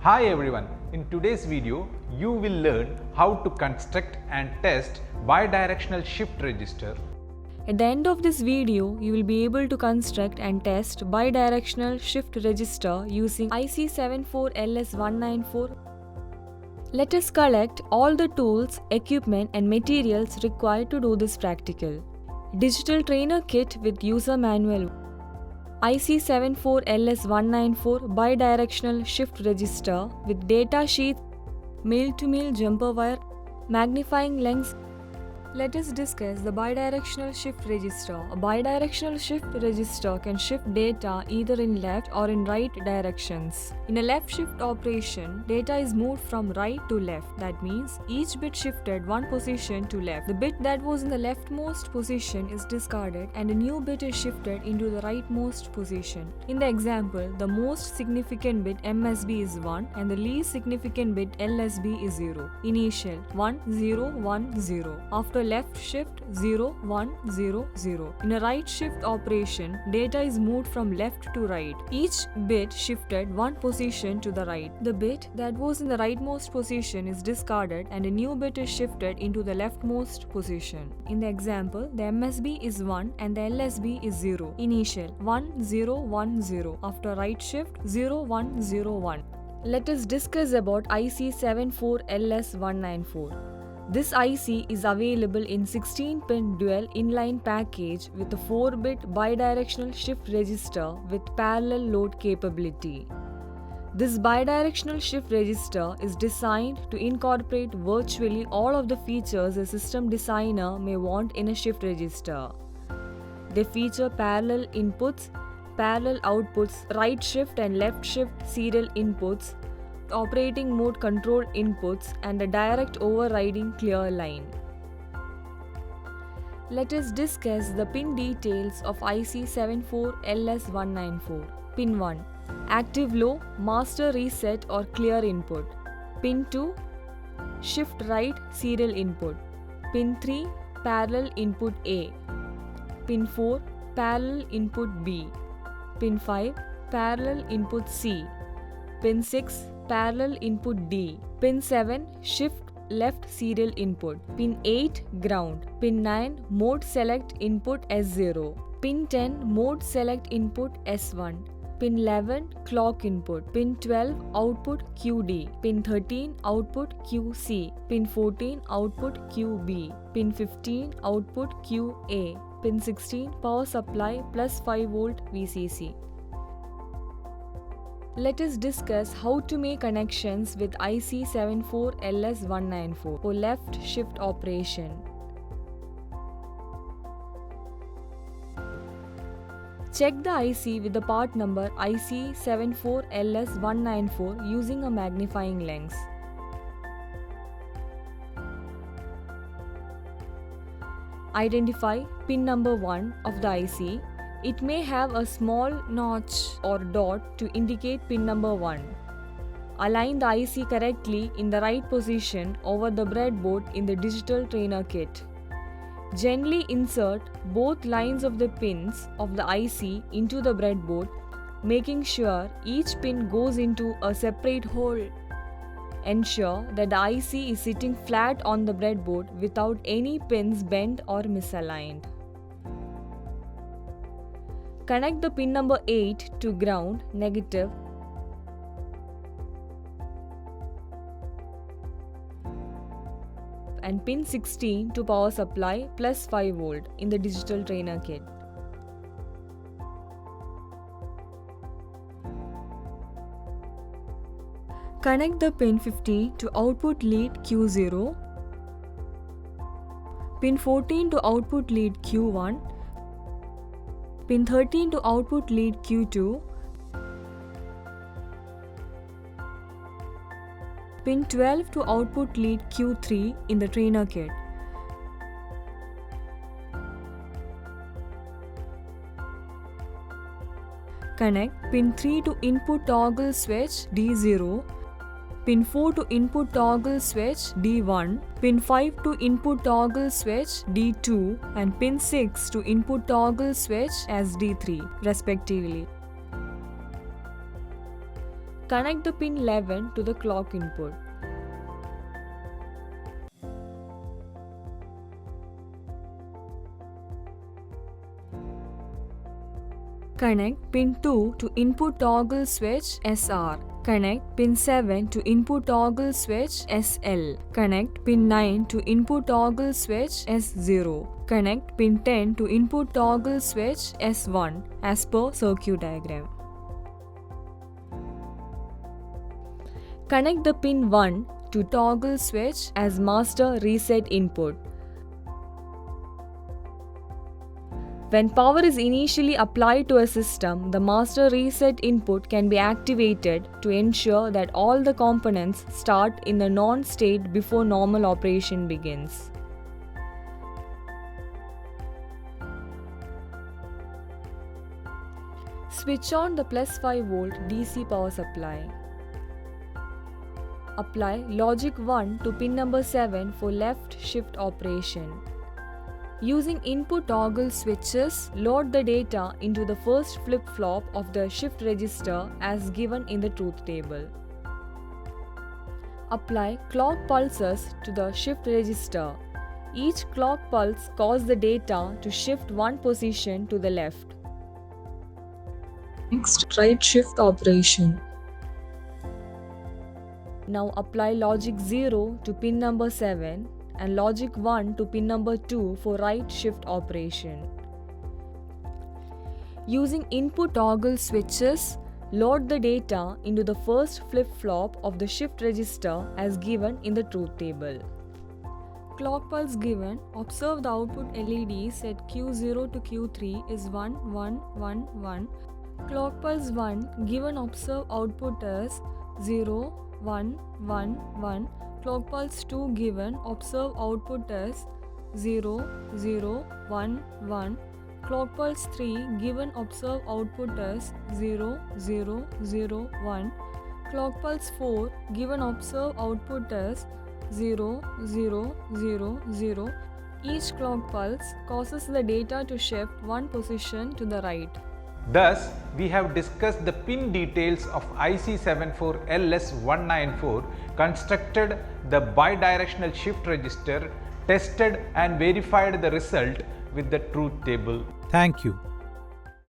Hi everyone, in today's video you will learn how to construct and test bidirectional shift register. At the end of this video, you will be able to construct and test bidirectional shift register using IC74LS194. Let us collect all the tools, equipment and materials required to do this practical. Digital trainer kit with user manual. IC74LS194 bidirectional shift register with data sheet, male-to-male jumper wire, magnifying lens. Let us discuss the bidirectional shift register. A bidirectional shift register can shift data either in left or in right directions. In a left shift operation, data is moved from right to left. That means each bit shifted one position to left. The bit that was in the leftmost position is discarded and a new bit is shifted into the rightmost position. In the example, the most significant bit MSB is 1 and the least significant bit LSB is 0. Initial 1 0 1 0. After left shift 0 1 0 0. In a right shift operation, data is moved from left to right. Each bit shifted one position to the right. The bit that was in the rightmost position is discarded and a new bit is shifted into the leftmost position. In the example, the MSB is 1 and the LSB is 0. Initial 1 0 1 0. After right shift 0 1 0 1. Let us discuss about IC74LS194. This IC is available in 16-pin dual inline package with a 4-bit bidirectional shift register with parallel load capability. This bidirectional shift register is designed to incorporate virtually all of the features a system designer may want in a shift register. They feature parallel inputs, parallel outputs, right shift and left shift serial inputs, operating mode control inputs and a direct overriding clear line. Let us discuss the pin details of IC74LS194. Pin 1. Active low, master reset or clear input. Pin 2. Shift right serial input. Pin 3. Parallel input A. Pin 4. Parallel input B. Pin 5. Parallel input C. Pin 6. Parallel input D. Pin 7. Shift left serial input. Pin 8. Ground. Pin 9. Mode select input S0. Pin 10. Mode select input S1. Pin 11. Clock input. Pin 12. Output QD. Pin 13. Output QC. Pin 14. Output QB. Pin 15. Output QA. Pin 16. Power supply plus 5 volt VCC. Let us discuss how to make connections with IC74LS194 for left shift operation. Check the IC with the part number IC74LS194 using a magnifying lens. Identify pin number 1 of the IC. It may have a small notch or dot to indicate pin number 1. Align the IC correctly in the right position over the breadboard in the digital trainer kit. Gently insert both lines of the pins of the IC into the breadboard, making sure each pin goes into a separate hole. Ensure that the IC is sitting flat on the breadboard without any pins bent or misaligned. Connect the pin number 8 to ground negative and pin 16 to power supply plus 5 volt in the digital trainer kit. Connect the pin 50 to output lead Q0, pin 14 to output lead Q1, pin 13 to output lead Q2, pin 12 to output lead Q3 in the trainer kit. Connect pin 3 to input toggle switch D0, pin 4 to input toggle switch D1, pin 5 to input toggle switch D2 and pin 6 to input toggle switch as D3 respectively. Connect the pin 11 to the clock input. Connect pin 2 to input toggle switch SR. Connect pin 7 to input toggle switch SL. Connect pin 9 to input toggle switch S0. Connect pin 10 to input toggle switch S1 as per circuit diagram. Connect the pin 1 to toggle switch as master reset input. When power is initially applied to a system, the master reset input can be activated to ensure that all the components start in the non state before normal operation begins. Switch on the plus 5 volt DC power supply. Apply logic 1 to pin number 7 for left shift operation. Using input toggle switches, load the data into the first flip-flop of the shift register as given in the truth table. Apply clock pulses to the shift register. Each clock pulse causes the data to shift one position to the left. Next, right shift operation. Now apply logic 0 to pin number 7 and logic 1 to pin number 2 for right shift operation. Using input toggle switches, load the data into the first flip-flop of the shift register as given in the truth table. Clock pulse given, observe the output LED set Q0 to Q3 is 1 1 1 1. Clock pulse 1 given, observe output as 0 1 1 1. Clock pulse 2 given, observe output as 0 0 1 1. Clock pulse 3 given, observe output as 0 0 0 1. Clock pulse 4 given, observe output as 0 0 0 0. Each clock pulse causes the data to shift one position to the right. Thus, we have discussed the pin details of IC74LS194, constructed the bidirectional shift register, tested and verified the result with the truth table. Thank you.